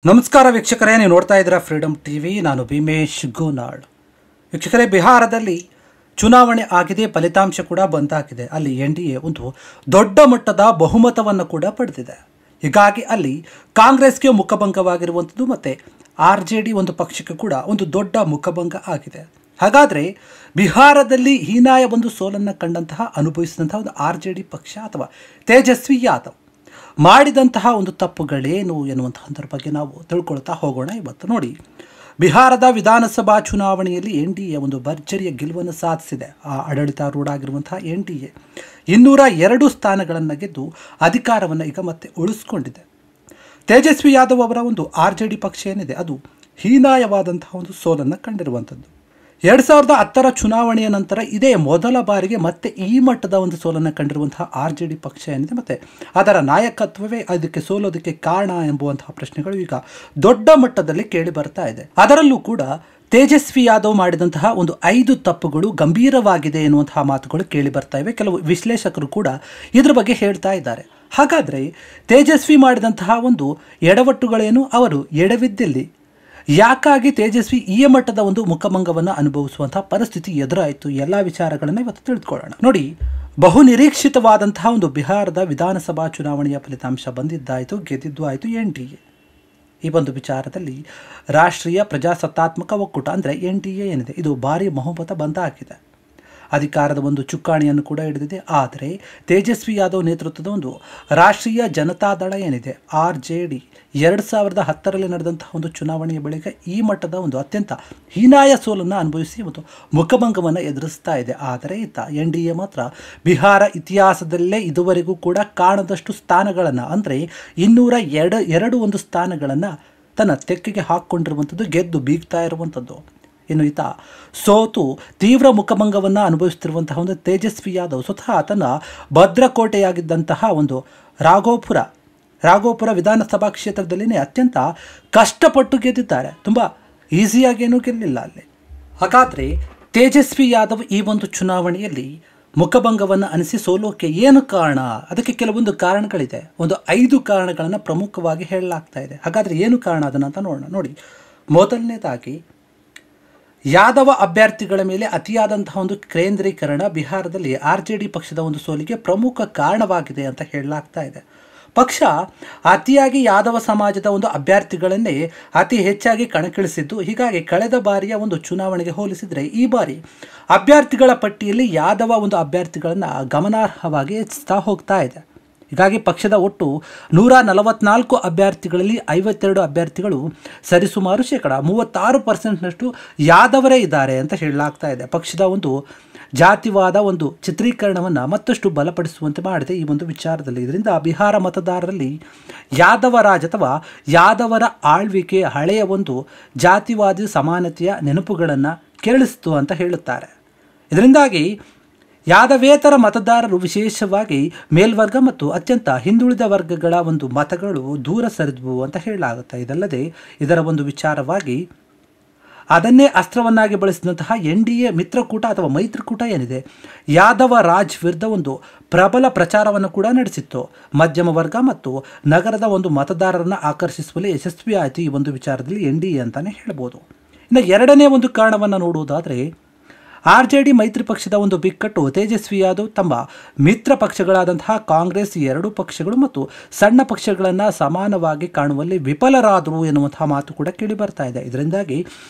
ನಮಸ್ಕಾರ ವೀಕ್ಷಕರೇ, ನೀವು ನೋಡ್ತಾ ಇದ್ದೀರಾ ಫ್ರೀಡಮ್ ಟಿವಿ. ನಾನು ಭೀಮೇಶ್ ಗೋನಾಳ್. ವೀಕ್ಷಕರೇ, ಬಿಹಾರದಲ್ಲಿ ಚುನಾವಣೆ ಆಗಿದೆ, ಫಲಿತಾಂಶ ಕೂಡ ಬಂದಾಗಿದೆ. ಅಲ್ಲಿ NDA ಒಂದು ದೊಡ್ಡ ಮಟ್ಟದ ಬಹುಮತವನ್ನು ಕೂಡ ಪಡೆದಿದೆ. ಹೀಗಾಗಿ ಅಲ್ಲಿ ಕಾಂಗ್ರೆಸ್ಗೆ ಮುಖಭಂಗವಾಗಿರುವಂಥದ್ದು ಮತ್ತು RJD ಒಂದು ಪಕ್ಷಕ್ಕೆ ಕೂಡ ಒಂದು ದೊಡ್ಡ ಮುಖಭಂಗ ಆಗಿದೆ. ಹಾಗಾದರೆ ಬಿಹಾರದಲ್ಲಿ ಹೀನಾಯ ಒಂದು ಸೋಲನ್ನು ಕಂಡಂತಹ ಅನುಭವಿಸಿದಂತಹ ಒಂದು RJD ಪಕ್ಷ ಅಥವಾ ತೇಜಸ್ವಿ ಯಾದವ್ ಮಾಡಿದಂತಹ ಒಂದು ತಪ್ಪುಗಳೇನು ಎನ್ನುವಂತಹದ್ರ ಬಗ್ಗೆ ನಾವು ತಿಳ್ಕೊಳ್ತಾ ಹೋಗೋಣ. ಇವತ್ತು ನೋಡಿ, ಬಿಹಾರದ ವಿಧಾನಸಭಾ ಚುನಾವಣೆಯಲ್ಲಿ NDA ಒಂದು ಭರ್ಜರಿಯ ಗೆಲುವನ್ನು ಸಾಧಿಸಿದೆ. ಆ ಆಡಳಿತಾರೂಢ ಆಗಿರುವಂತಹ NDA 202 ಸ್ಥಾನಗಳನ್ನು ಗೆದ್ದು ಅಧಿಕಾರವನ್ನು ಈಗ ಮತ್ತೆ ಉಳಿಸ್ಕೊಂಡಿದೆ. ತೇಜಸ್ವಿ ಯಾದವ್ ಅವರ ಒಂದು RJD ಪಕ್ಷ ಏನಿದೆ ಅದು ಹೀನಾಯವಾದಂತಹ ಒಂದು ಸೋಲನ್ನು ಕಂಡಿರುವಂಥದ್ದು. 2010ರ ಚುನಾವಣೆಯ ನಂತರ ಇದೇ ಮೊದಲ ಬಾರಿಗೆ ಮತ್ತೆ ಈ ಮಟ್ಟದ ಒಂದು ಸೋಲನ್ನು ಕಂಡಿರುವಂತಹ RJD ಪಕ್ಷ ಏನಿದೆ ಮತ್ತು ಅದರ ನಾಯಕತ್ವವೇ ಅದಕ್ಕೆ ಸೋಲೋದಕ್ಕೆ ಕಾರಣ ಎಂಬುವಂತಹ ಪ್ರಶ್ನೆಗಳು ಈಗ ದೊಡ್ಡ ಮಟ್ಟದಲ್ಲಿ ಕೇಳಿ ಬರ್ತಾ ಇದೆ. ಅದರಲ್ಲೂ ಕೂಡ ತೇಜಸ್ವಿ ಯಾದವ್ ಮಾಡಿದಂತಹ ಒಂದು 5 ತಪ್ಪುಗಳು ಗಂಭೀರವಾಗಿದೆ ಎನ್ನುವಂತಹ ಮಾತುಗಳು ಕೇಳಿ ಬರ್ತಾ ಇವೆ. ಕೆಲವು ವಿಶ್ಲೇಷಕರು ಕೂಡ ಇದ್ರ ಬಗ್ಗೆ ಹೇಳ್ತಾ ಇದ್ದಾರೆ. ಹಾಗಾದರೆ ತೇಜಸ್ವಿ ಮಾಡಿದಂತಹ ಒಂದು ಎಡವಟ್ಟುಗಳೇನು, ಅವರು ಎಡವಿದ್ದಲ್ಲಿ ಯಾಕಾಗಿ ತೇಜಸ್ವಿ ಈ ಮಟ್ಟದ ಒಂದು ಮುಖಭಂಗವನ್ನು ಅನುಭವಿಸುವಂತಹ ಪರಿಸ್ಥಿತಿ ಎದುರಾಯಿತು? ಎಲ್ಲ ವಿಚಾರಗಳನ್ನು ಇವತ್ತು ತಿಳಿದುಕೊಳ್ಳೋಣ. ನೋಡಿ, ಬಹು ನಿರೀಕ್ಷಿತವಾದಂತಹ ಒಂದು ಬಿಹಾರದ ವಿಧಾನಸಭಾ ಚುನಾವಣೆಯ ಫಲಿತಾಂಶ ಬಂದಿದ್ದಾಯಿತು, ಗೆದ್ದಿದ್ದು ಆಯಿತು NDA. ಈ ಒಂದು ವಿಚಾರದಲ್ಲಿ ರಾಷ್ಟ್ರೀಯ ಪ್ರಜಾಸತ್ತಾತ್ಮಕ ಒಕ್ಕೂಟ ಅಂದರೆ NDA ಏನಿದೆ ಇದು ಭಾರಿ ಬಹುಮತ ಬಂದಾಗಿದೆ. ಅಧಿಕಾರದ ಒಂದು ಚುಕ್ಕಾಣಿಯನ್ನು ಕೂಡ ಹಿಡಿದಿದೆ. ಆದರೆ ತೇಜಸ್ವಿ ಯಾದವ್ ನೇತೃತ್ವದ ಒಂದು ರಾಷ್ಟ್ರೀಯ ಜನತಾದಳ ಏನಿದೆ RJD 2010ರಲ್ಲಿ ನಡೆದಂತಹ ಒಂದು ಚುನಾವಣೆಯ ಬಳಿಕ ಈ ಮಟ್ಟದ ಒಂದು ಅತ್ಯಂತ ಹೀನಾಯ ಸೋಲನ್ನು ಅನುಭವಿಸಿ ಒಂದು ಮುಖಭಂಗವನ್ನು ಎದುರಿಸ್ತಾ ಇದೆ. ಆದರೆ ಇತ್ತ NDA ಮಾತ್ರ ಬಿಹಾರ ಇತಿಹಾಸದಲ್ಲೇ ಇದುವರೆಗೂ ಕೂಡ ಕಾಣದಷ್ಟು ಸ್ಥಾನಗಳನ್ನು ಅಂದರೆ 202 ಒಂದು ಸ್ಥಾನಗಳನ್ನು ತನ್ನ ತೆಕ್ಕೆಗೆ ಹಾಕ್ಕೊಂಡಿರುವಂಥದ್ದು, ಗೆದ್ದು ಬೀಗ್ತಾ ಇರುವಂಥದ್ದು. ಇನ್ನು ಈತ ಸೋತು ತೀವ್ರ ಮುಖಭಂಗವನ್ನು ಅನುಭವಿಸುತ್ತಿರುವಂತಹ ಒಂದು ತೇಜಸ್ವಿ ಯಾದವ್ ಸ್ವತಃ ತನ್ನ ಭದ್ರಕೋಟೆಯಾಗಿದ್ದಂತಹ ಒಂದು ರಾಘೋಪುರ ವಿಧಾನಸಭಾ ಕ್ಷೇತ್ರದಲ್ಲಿನೇ ಅತ್ಯಂತ ಕಷ್ಟಪಟ್ಟು ಗೆದ್ದಿದ್ದಾರೆ. ತುಂಬ ಈಸಿಯಾಗೇನೂ ಗೆಲ್ಲಿಲ್ಲ ಅಲ್ಲಿ. ಹಾಗಾದರೆ ತೇಜಸ್ವಿ ಯಾದವ್ ಈ ಒಂದು ಚುನಾವಣೆಯಲ್ಲಿ ಮುಖಭಂಗವನ್ನು ಅನಿಸಿ ಸೋಲೋಕೆ ಏನು ಕಾರಣ? ಅದಕ್ಕೆ ಕೆಲವೊಂದು ಕಾರಣಗಳಿದೆ. ಒಂದು 5 ಕಾರಣಗಳನ್ನು ಪ್ರಮುಖವಾಗಿ ಹೇಳಲಾಗ್ತಾ ಇದೆ. ಹಾಗಾದರೆ ಏನು ಕಾರಣ ಅದನ್ನು ಅಂತ ನೋಡೋಣ. ನೋಡಿ, ಮೊದಲನೇದಾಗಿ ಯಾದವ ಅಭ್ಯರ್ಥಿಗಳ ಮೇಲೆ ಅತಿಯಾದಂತಹ ಒಂದು ಕೇಂದ್ರೀಕರಣ ಬಿಹಾರದಲ್ಲಿ RJD ಪಕ್ಷದ ಒಂದು ಸೋಲಿಗೆ ಪ್ರಮುಖ ಕಾರಣವಾಗಿದೆ ಅಂತ ಹೇಳಲಾಗ್ತಾ ಇದೆ. ಪಕ್ಷ ಅತಿಯಾಗಿ ಯಾದವ ಸಮಾಜದ ಒಂದು ಅಭ್ಯರ್ಥಿಗಳನ್ನೇ ಅತಿ ಹೆಚ್ಚಾಗಿ ಕಣಕ್ಕಿಳಿಸಿದ್ದು. ಹೀಗಾಗಿ ಕಳೆದ ಬಾರಿಯ ಒಂದು ಚುನಾವಣೆಗೆ ಹೋಲಿಸಿದರೆ ಈ ಬಾರಿ ಅಭ್ಯರ್ಥಿಗಳ ಪಟ್ಟಿಯಲ್ಲಿ ಯಾದವ ಒಂದು ಅಭ್ಯರ್ಥಿಗಳನ್ನು ಗಮನಾರ್ಹವಾಗಿ ಹೆಚ್ಚುತ್ತಾ ಹೋಗ್ತಾ ಇದೆ. ಹೀಗಾಗಿ ಪಕ್ಷದ ಒಟ್ಟು 144 ಅಭ್ಯರ್ಥಿಗಳಲ್ಲಿ 52 ಅಭ್ಯರ್ಥಿಗಳು ಸರಿಸುಮಾರು 36%ನಷ್ಟು ಯಾದವರೇ ಇದ್ದಾರೆ ಅಂತ ಹೇಳಲಾಗ್ತಾ ಇದೆ. ಪಕ್ಷದ ಒಂದು ಜಾತಿವಾದ ಒಂದು ಚಿತ್ರೀಕರಣವನ್ನು ಮತ್ತಷ್ಟು ಬಲಪಡಿಸುವಂತೆ ಮಾಡಿದೆ ಈ ಒಂದು ವಿಚಾರದಲ್ಲಿ. ಇದರಿಂದ ಬಿಹಾರ ಮತದಾರರಲ್ಲಿ ಯಾದವ ರಾಜ್ ಅಥವಾ ಯಾದವರ ಆಳ್ವಿಕೆ ಹಳೆಯ ಒಂದು ಜಾತಿವಾದಿ ಸಮಾನತೆಯ ನೆನಪುಗಳನ್ನು ಕೆರಳಿಸಿತು ಅಂತ ಹೇಳುತ್ತಾರೆ. ಇದರಿಂದಾಗಿ ಯಾದವೇತರ ಮತದಾರರು ವಿಶೇಷವಾಗಿ ಮೇಲ್ವರ್ಗ ಮತ್ತು ಅತ್ಯಂತ ಹಿಂದುಳಿದ ವರ್ಗಗಳ ಒಂದು ಮತಗಳು ದೂರ ಸರಿದವು ಅಂತ ಹೇಳಲಾಗುತ್ತೆ. ಇದಲ್ಲದೆ ಇದರ ಒಂದು ವಿಚಾರವಾಗಿ ಅದನ್ನೇ ಅಸ್ತ್ರವನ್ನಾಗಿ ಬಳಸಿದಂತಹ NDA ಮಿತ್ರಕೂಟ ಅಥವಾ ಮೈತ್ರಿಕೂಟ ಏನಿದೆ ಯಾದವ ರಾಜ್ ವಿರುದ್ಧ ಒಂದು ಪ್ರಬಲ ಪ್ರಚಾರವನ್ನು ಕೂಡ ನಡೆಸಿತ್ತು. ಮಧ್ಯಮ ವರ್ಗ ಮತ್ತು ನಗರದ ಒಂದು ಮತದಾರರನ್ನು ಆಕರ್ಷಿಸುವಲ್ಲಿ ಯಶಸ್ವಿ ಆಯಿತು ಈ ಒಂದು ವಿಚಾರದಲ್ಲಿ NDA ಅಂತಲೇ ಹೇಳ್ಬೋದು. ಇನ್ನು ಎರಡನೇ ಒಂದು ಕಾರಣವನ್ನು ನೋಡುವುದಾದರೆ RJD ಮೈತ್ರಿ ಪಕ್ಷದ ಒಂದು ಬಿಕ್ಕಟ್ಟು. ತೇಜಸ್ವಿ ಯಾದವ್ ತಮ್ಮ ಮಿತ್ರ ಪಕ್ಷಗಳಾದಂತಹ ಕಾಂಗ್ರೆಸ್ 2 ಪಕ್ಷಗಳು ಮತ್ತು ಸಣ್ಣ ಪಕ್ಷಗಳನ್ನು ಸಮಾನವಾಗಿ ಕಾಣುವಲ್ಲಿ ವಿಫಲರಾದವು ಎನ್ನುವಂತಹ ಮಾತು ಕೂಡ ಕೇಳಿ ಬರ್ತಾ ಇದೆ. ಇದರಿಂದಾಗಿ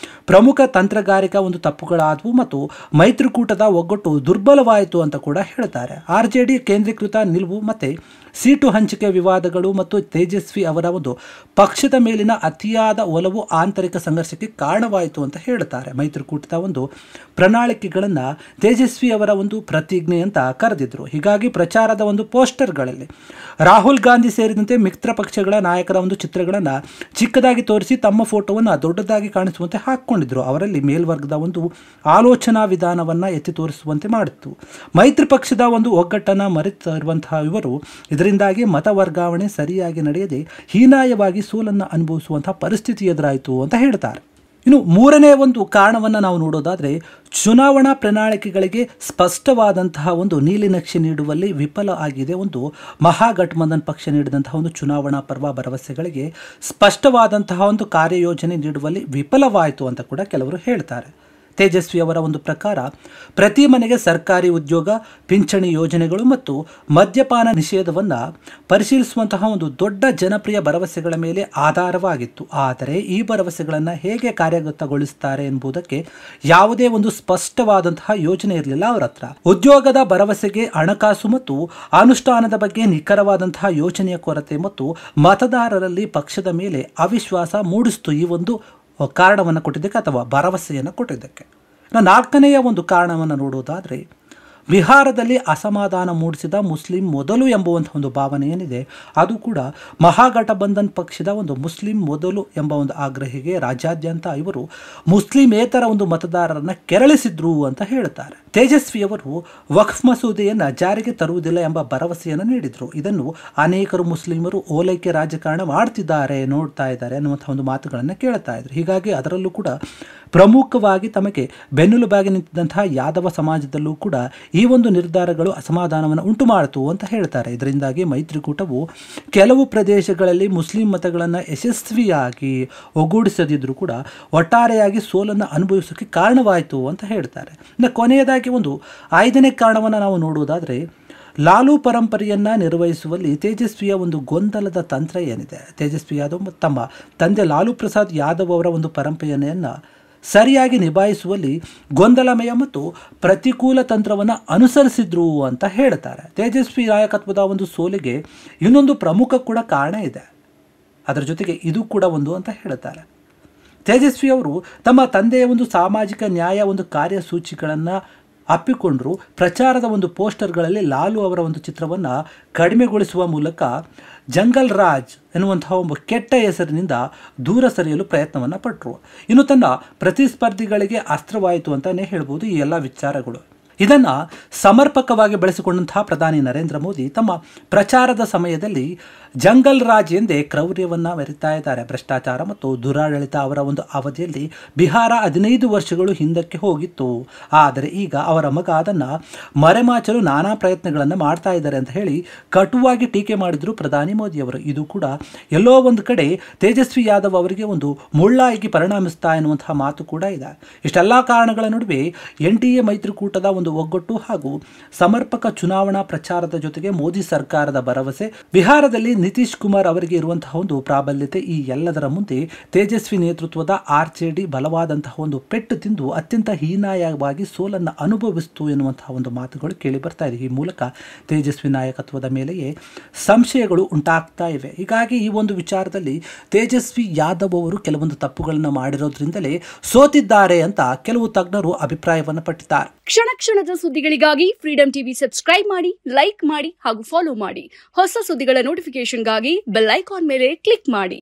ಪ್ರಮುಖ ತಂತ್ರಗಾರಿಕಾ ಒಂದು ತಪ್ಪುಗಳಾದವು ಮತ್ತು ಮೈತ್ರಿಕೂಟದ ಒಗ್ಗಟ್ಟು ದುರ್ಬಲವಾಯಿತು ಅಂತ ಕೂಡ ಹೇಳ್ತಾರೆ. RJD ಕೇಂದ್ರೀಕೃತ ನಿಲುವು ಮತ್ತು ಸೀಟು ಹಂಚಿಕೆ ವಿವಾದಗಳು ಮತ್ತು ತೇಜಸ್ವಿ ಅವರ ಒಂದು ಪಕ್ಷದ ಮೇಲಿನ ಅತಿಯಾದ ಒಲವು ಆಂತರಿಕ ಸಂಘರ್ಷಕ್ಕೆ ಕಾರಣವಾಯಿತು ಅಂತ ಹೇಳ್ತಾರೆ. ಮೈತ್ರಿಕೂಟದ ಒಂದು ಪ್ರಣಾಳಿಕೆಗಳನ್ನು ತೇಜಸ್ವಿ ಅವರ ಒಂದು ಪ್ರತಿಜ್ಞೆ ಅಂತ ಕರೆದಿದ್ರು. ಹೀಗಾಗಿ ಪ್ರಚಾರದ ಒಂದು ಪೋಸ್ಟರ್ಗಳಲ್ಲಿ ರಾಹುಲ್ ಗಾಂಧಿ ಸೇರಿದಂತೆ ಮಿತ್ರ ಪಕ್ಷಗಳ ನಾಯಕರ ಒಂದು ಚಿತ್ರಗಳನ್ನು ಚಿಕ್ಕದಾಗಿ ತೋರಿಸಿ ತಮ್ಮ ಫೋಟೋವನ್ನು ದೊಡ್ಡದಾಗಿ ಕಾಣಿಸುವಂತೆ ಹಾಕ್ಕೊಂಡಿದ್ರು. ಅವರಲ್ಲಿ ಮೇಲ್ವರ್ಗದ ಒಂದು ಆಲೋಚನಾ ವಿಧಾನವನ್ನು ಎತ್ತಿ ತೋರಿಸುವಂತೆ ಮಾಡಿತ್ತು. ಮೈತ್ರಿ ಪಕ್ಷದ ಒಂದು ಒಗ್ಗಟ್ಟನ್ನು ಮರೆತಿರುವಂತಹ ಇವರು ಇದರಿಂದಾಗಿ ಮತ ವರ್ಗಾವಣೆ ಸರಿಯಾಗಿ ನಡೆಯದೆ ಹೀನಾಯವಾಗಿ ಸೋಲನ್ನು ಅನುಭವಿಸುವಂತಹ ಪರಿಸ್ಥಿತಿ ಎದುರಾಯಿತು ಅಂತ ಹೇಳ್ತಾರೆ. ಇನ್ನು ಮೂರನೇ ಒಂದು ಕಾರಣವನ್ನು ನಾವು ನೋಡೋದಾದರೆ, ಚುನಾವಣಾ ಪ್ರಣಾಳಿಕೆಗಳಿಗೆ ಸ್ಪಷ್ಟವಾದಂತಹ ಒಂದು ನೀಲಿನಕ್ಷೆ ನೀಡುವಲ್ಲಿ ವಿಫಲ ಆಗಿದೆ ಒಂದು ಮಹಾಗಠಬಂಧನ್ ಪಕ್ಷ ನೀಡಿದಂತಹ ಒಂದು ಚುನಾವಣಾ ಪರ್ವ ಭರವಸೆಗಳಿಗೆ ಸ್ಪಷ್ಟವಾದಂತಹ ಒಂದು ಕಾರ್ಯಯೋಜನೆ ನೀಡುವಲ್ಲಿ ವಿಫಲವಾಯಿತು ಅಂತ ಕೂಡ ಕೆಲವರು ಹೇಳ್ತಾರೆ. ತೇಜಸ್ವಿ ಅವರ ಒಂದು ಪ್ರಕಾರ ಪ್ರತಿ ಮನೆಗೆ ಸರ್ಕಾರಿ ಉದ್ಯೋಗ, ಪಿಂಚಣಿ ಯೋಜನೆಗಳು ಮತ್ತು ಮದ್ಯಪಾನ ನಿಷೇಧವನ್ನು ಪರಿಶೀಲಿಸುವಂತಹ ಒಂದು ದೊಡ್ಡ ಜನಪ್ರಿಯ ಭರವಸೆಗಳ ಮೇಲೆ ಆಧಾರವಾಗಿತ್ತು. ಆದರೆ ಈ ಭರವಸೆಗಳನ್ನು ಹೇಗೆ ಕಾರ್ಯಗತಗೊಳಿಸುತ್ತಾರೆ ಎಂಬುದಕ್ಕೆ ಯಾವುದೇ ಒಂದು ಸ್ಪಷ್ಟವಾದಂತಹ ಯೋಜನೆ ಇರಲಿಲ್ಲ ಅವರ ಹತ್ರ. ಉದ್ಯೋಗದ ಭರವಸೆಗೆ ಹಣಕಾಸು ಮತ್ತು ಅನುಷ್ಠಾನದ ಬಗ್ಗೆ ನಿಖರವಾದಂತಹ ಯೋಜನೆಯ ಕೊರತೆ ಮತ್ತು ಮತದಾರರಲ್ಲಿ ಪಕ್ಷದ ಮೇಲೆ ಅವಿಶ್ವಾಸ ಮೂಡಿಸಿತು ಈ ಒಂದು ಕಾರಣವನ್ನು ಕೊಟ್ಟಿದ್ದಕ್ಕೆ ಅಥವಾ ಭರವಸೆಯನ್ನು ಕೊಟ್ಟಿದ್ದಕ್ಕೆ. ನಾಲ್ಕನೆಯ ಒಂದು ಕಾರಣವನ್ನು ನೋಡುವುದಾದರೆ, ಬಿಹಾರದಲ್ಲಿ ಅಸಮಾಧಾನ ಮೂಡಿಸಿದ ಮುಸ್ಲಿಂ ಮೊದಲು ಎಂಬುವಂಥ ಒಂದು ಭಾವನೆ ಏನಿದೆ ಅದು ಕೂಡ ಮಹಾಗಠಬಂಧನ್ ಪಕ್ಷದ ಒಂದು ಮುಸ್ಲಿಂ ಮೊದಲು ಎಂಬ ಒಂದು ಆಗ್ರಹಿಗೆ ರಾಜ್ಯಾದ್ಯಂತ ಇವರು ಮುಸ್ಲಿಮೇತರ ಒಂದು ಮತದಾರರನ್ನು ಕೆರಳಿಸಿದ್ರು ಅಂತ ಹೇಳ್ತಾರೆ. ತೇಜಸ್ವಿಯವರು ವಕ್ಫ್ ಮಸೂದೆಯನ್ನು ಜಾರಿಗೆ ತರುವುದಿಲ್ಲ ಎಂಬ ಭರವಸೆಯನ್ನು ನೀಡಿದರು. ಇದನ್ನು ಅನೇಕರು ಮುಸ್ಲಿಮರು ಓಲೈಕೆ ರಾಜಕಾರಣ ಮಾಡ್ತಿದ್ದಾರೆ, ನೋಡ್ತಾ ಇದ್ದಾರೆ ಅನ್ನುವಂಥ ಒಂದು ಮಾತುಗಳನ್ನು ಕೇಳ್ತಾ ಇದ್ರು. ಹೀಗಾಗಿ ಅದರಲ್ಲೂ ಕೂಡ ಪ್ರಮುಖವಾಗಿ ತಮಗೆ ಬೆನ್ನೆಲುಬಾಗಿ ನಿಂತಿದ್ದಂತಹ ಯಾದವ ಸಮಾಜದಲ್ಲೂ ಕೂಡ ಈ ಒಂದು ನಿರ್ಧಾರಗಳು ಅಸಮಾಧಾನವನ್ನು ಉಂಟು ಮಾಡಿತು ಅಂತ ಹೇಳ್ತಾರೆ. ಇದರಿಂದಾಗಿ ಮೈತ್ರಿಕೂಟವು ಕೆಲವು ಪ್ರದೇಶಗಳಲ್ಲಿ ಮುಸ್ಲಿಂ ಮತಗಳನ್ನು ಯಶಸ್ವಿಯಾಗಿ ಒಗ್ಗೂಡಿಸದಿದ್ದರೂ ಕೂಡ ಒಟ್ಟಾರೆಯಾಗಿ ಸೋಲನ್ನು ಅನುಭವಿಸೋಕ್ಕೆ ಕಾರಣವಾಯಿತು ಅಂತ ಹೇಳ್ತಾರೆ. ಇನ್ನು ಕೊನೆಯದಾಗಿ ಒಂದು ಐದನೇ ಕಾರಣವನ್ನು ನಾವು ನೋಡುವುದಾದರೆ, ಲಾಲು ಪರಂಪರೆಯನ್ನು ನಿರ್ವಹಿಸುವಲ್ಲಿ ತೇಜಸ್ವಿಯ ಒಂದು ಗೊಂದಲದ ತಂತ್ರ ಏನಿದೆ. ತೇಜಸ್ವಿ ಯಾದವ್ ತಮ್ಮ ತಂದೆ ಲಾಲು ಪ್ರಸಾದ್ ಯಾದವ್ ಅವರ ಒಂದು ಪರಂಪರೆಯನ್ನು ಸರಿಯಾಗಿ ನಿಭಾಯಿಸುವಲ್ಲಿ ಗೊಂದಲಮಯ ಮತ್ತು ಪ್ರತಿಕೂಲ ತಂತ್ರವನ್ನು ಅನುಸರಿಸಿದ್ರು ಅಂತ ಹೇಳ್ತಾರೆ. ತೇಜಸ್ವಿ ನಾಯಕತ್ವದ ಒಂದು ಸೋಲಿಗೆ ಇನ್ನೊಂದು ಪ್ರಮುಖ ಕೂಡ ಕಾರಣ ಇದೆ, ಅದರ ಜೊತೆಗೆ ಇದು ಕೂಡ ಒಂದು ಅಂತ ಹೇಳ್ತಾರೆ. ತೇಜಸ್ವಿ ಅವರು ತಮ್ಮ ತಂದೆಯ ಒಂದು ಸಾಮಾಜಿಕ ನ್ಯಾಯ ಒಂದು ಕಾರ್ಯಸೂಚಿಗಳನ್ನು ಅಪ್ಪಿಕೊಂಡರು. ಪ್ರಚಾರದ ಒಂದು ಪೋಸ್ಟರ್ಗಳಲ್ಲಿ ಲಾಲು ಅವರ ಒಂದು ಚಿತ್ರವನ್ನು ಕಡಿಮೆಗೊಳಿಸುವ ಮೂಲಕ ಜಂಗಲ್ ರಾಜ್ ಎನ್ನುವಂತಹ ಒಂದು ಕೆಟ್ಟ ಹೆಸರಿನಿಂದ ದೂರ ಸರಿಯಲು ಪ್ರಯತ್ನವನ್ನು ಪಟ್ಟರು. ಇನ್ನು ತನ್ನ ಪ್ರತಿಸ್ಪರ್ಧಿಗಳಿಗೆ ಅಸ್ತ್ರವಾಯಿತು ಅಂತಲೇ ಹೇಳ್ಬೋದು ಈ ಎಲ್ಲ ವಿಚಾರಗಳು. ಇದನ್ನು ಸಮರ್ಪಕವಾಗಿ ಬಳಸಿಕೊಂಡಂತಹ ಪ್ರಧಾನಿ ನರೇಂದ್ರ ಮೋದಿ ತಮ್ಮ ಪ್ರಚಾರದ ಸಮಯದಲ್ಲಿ ಜಂಗಲ್ ರಾಜ್ ಎಂದೇ ಕ್ರೌರ್ಯವನ್ನು ಮೆರಿತಾ ಇದ್ದಾರೆ. ಭ್ರಷ್ಟಾಚಾರ ಮತ್ತು ದುರಾಡಳಿತ ಅವರ ಒಂದು ಅವಧಿಯಲ್ಲಿ ಬಿಹಾರ 15 ವರ್ಷಗಳು ಹಿಂದಕ್ಕೆ ಹೋಗಿತ್ತು. ಆದರೆ ಈಗ ಅವರ ಮಗ ಅದನ್ನು ಮರೆಮಾಚಲು ನಾನಾ ಪ್ರಯತ್ನಗಳನ್ನು ಮಾಡ್ತಾ ಇದ್ದಾರೆ ಅಂತ ಹೇಳಿ ಕಟುವಾಗಿ ಟೀಕೆ ಮಾಡಿದ್ರು ಪ್ರಧಾನಿ ಮೋದಿಯವರು. ಇದು ಕೂಡ ಎಲ್ಲೋ ಒಂದು ಕಡೆ ತೇಜಸ್ವಿ ಯಾದವ್ ಅವರಿಗೆ ಒಂದು ಮುಳ್ಳಾಗಿ ಪರಿಣಮಿಸ್ತಾ ಎನ್ನುವಂತಹ ಮಾತು ಕೂಡ ಇದೆ. ಇಷ್ಟೆಲ್ಲ ಕಾರಣಗಳ ನಡುವೆ NDA ಮೈತ್ರಿಕೂಟದ ಒಂದು ಒಗ್ಗಟ್ಟು ಹಾಗೂ ಸಮರ್ಪಕ ಚುನಾವಣಾ ಪ್ರಚಾರದ ಜೊತೆಗೆ ಮೋದಿ ಸರ್ಕಾರದ ಭರವಸೆ, ಬಿಹಾರದಲ್ಲಿ ನಿತೀಶ್ ಕುಮಾರ್ ಅವರಿಗೆ ಇರುವಂತಹ ಒಂದು ಪ್ರಾಬಲ್ಯತೆ, ಈ ಎಲ್ಲದರ ಮುಂದೆ ತೇಜಸ್ವಿ ನೇತೃತ್ವದ RJD ಬಲವಾದಂತಹ ಒಂದು ಪೆಟ್ಟು ತಿಂದು ಅತ್ಯಂತ ಹೀನಾಯವಾಗಿ ಸೋಲನ್ನು ಅನುಭವಿಸಿತು ಎನ್ನುವಂತಹ ಒಂದು ಮಾತುಗಳು ಕೇಳಿ ಬರ್ತಾ ಇದೆ. ಈ ಮೂಲಕ ತೇಜಸ್ವಿ ನಾಯಕತ್ವದ ಮೇಲೆಯೇ ಸಂಶಯಗಳು ಉಂಟಾಗ್ತಾ ಇವೆ. ಹೀಗಾಗಿ ಈ ಒಂದು ವಿಚಾರದಲ್ಲಿ ತೇಜಸ್ವಿ ಯಾದವ್ ಅವರು ಕೆಲವೊಂದು ತಪ್ಪುಗಳನ್ನು ಮಾಡಿರೋದ್ರಿಂದಲೇ ಸೋತಿದ್ದಾರೆ ಅಂತ ಕೆಲವು ತಜ್ಞರು ಅಭಿಪ್ರಾಯವನ್ನು ಪಟ್ಟಿದ್ದಾರೆ. ಕ್ಷಣ ಕ್ಷಣದ ಸುದ್ದಿಗಳಿಗಾಗಿ ಫ್ರೀಡಂ ಟಿವಿ ಸಬ್ಸ್ಕ್ರೈಬ್ ಮಾಡಿ, ಲೈಕ್ ಮಾಡಿ ಹಾಗೂ ಫಾಲೋ ಮಾಡಿ. ಹೊಸ ಸುದ್ದಿಗಳ ನೋಟಿಫಿಕೇಶನ್ಗಾಗಿ ಬೆಲ್ ಐಕಾನ್ ಮೇಲೆ ಕ್ಲಿಕ್ ಮಾಡಿ.